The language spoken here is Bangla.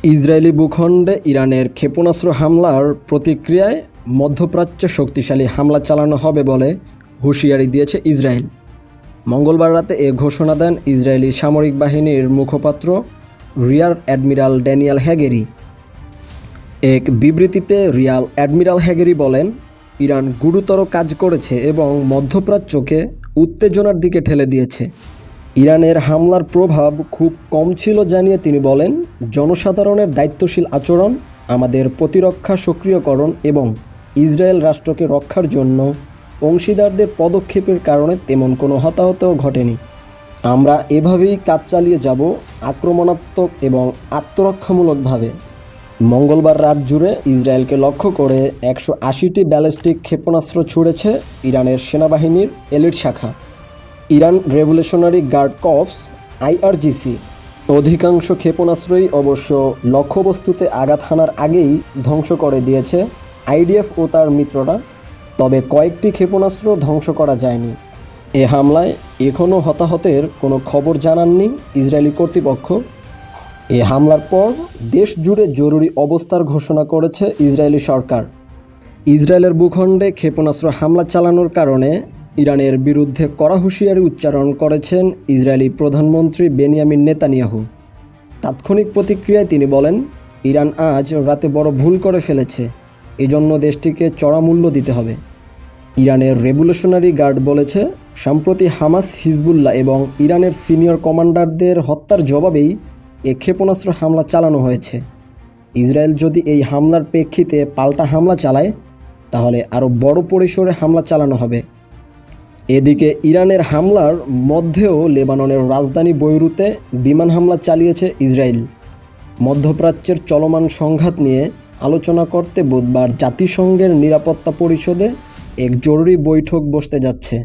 ইসরায়েলি ভূখণ্ডে ইরানের ক্ষেপণাস্ত্র হামলার প্রতিক্রিয়ায় মধ্যপ্রাচ্যে শক্তিশালী হামলা চালানো হবে বলে হুঁশিয়ারি দিয়েছে ইসরায়েল। মঙ্গলবার রাতে এ ঘোষণা দেন ইসরায়েলি সামরিক বাহিনীর মুখপাত্র রিয়ার অ্যাডমিরাল ড্যানিয়েল হ্যাগেরি। এক বিবৃতিতে রিয়ার অ্যাডমিরাল হ্যাগেরি বলেন, ইরান গুরুতর কাজ করেছে এবং মধ্যপ্রাচ্যকে উত্তেজনার দিকে ঠেলে দিয়েছে। ইরানের হামলার প্রভাব খুব কম ছিল জানিয়ে তিনি বলেন, জনসাধারণের দায়িত্বশীল আচরণ, আমাদের প্রতিরক্ষা সক্রিয়করণ এবং ইসরায়েল রাষ্ট্রকে রক্ষার জন্য অংশীদারদের পদক্ষেপের কারণে তেমন কোনো হতাহতও ঘটেনি। আমরা এভাবেই কাজ চালিয়ে যাব, আক্রমণাত্মক এবং আত্মরক্ষামূলকভাবে। মঙ্গলবার রাত জুড়ে ইসরায়েলকে লক্ষ্য করে 180টি ব্যালিস্টিক ক্ষেপণাস্ত্র ছুড়েছে ইরানের সেনাবাহিনীর এলিট শাখা, Iran revolutionary guard corps IRGC। অধিকাংশ ক্ষেপণাস্ত্রই অবশ্য লক্ষ্যবস্তুতে আঘাত হানার আগেই ধ্বংস করে দিয়েছে IDF ও তার মিত্ররা, তবে কয়েকটি ক্ষেপণাস্ত্র ধ্বংস করা যায়নি। এ হামলায় এখনও হতাহতের কোনো খবর জানাননি ইসরায়েলি কর্তৃপক্ষ। এ হামলার পর দেশ জুড়ে জরুরি অবস্থার ঘোষণা করেছে ইসরায়েলি সরকার। ইসরায়েলের ভূখণ্ডে ক্ষেপণাস্ত্র হামলা চালানোর কারণে ইরানের বিরুদ্ধে কড়া হুঁশিয়ারি উচ্চারণ করেছেন ইসরায়েলি প্রধানমন্ত্রী বেনিয়ামিন নেতানিয়াহু। তাৎক্ষণিক প্রতিক্রিয়ায় তিনি বলেন, ইরান আজ রাতে বড় ভুল করে ফেলেছে, এজন্য দেশটিকে চড়া মূল্য দিতে হবে। ইরানের রেভলিউশনারি গার্ড বলেছে, সম্প্রতি হামাস, হিজবুল্লাহ এবং ইরানের সিনিয়র কমান্ডারদের হত্যার জবাবেই এ ক্ষেপণাস্ত্র হামলা চালানো হয়েছে। ইসরায়েল যদি এই হামলার প্রেক্ষিতে পাল্টা হামলা চালায়, তাহলে আরও বড় পরিসরে হামলা চালানো হবে। এদিকে ইরানের হামলার মধ্যেও লেবাননের রাজধানী বৈরুতে বিমান হামলা চালিয়েছে ইসরায়েল। মধ্যপ্রাচ্যের চলমান সংঘাত নিয়ে আলোচনা করতে বুধবার জাতিসংঘের নিরাপত্তা পরিষদে এক জরুরি বৈঠক বসতে যাচ্ছে।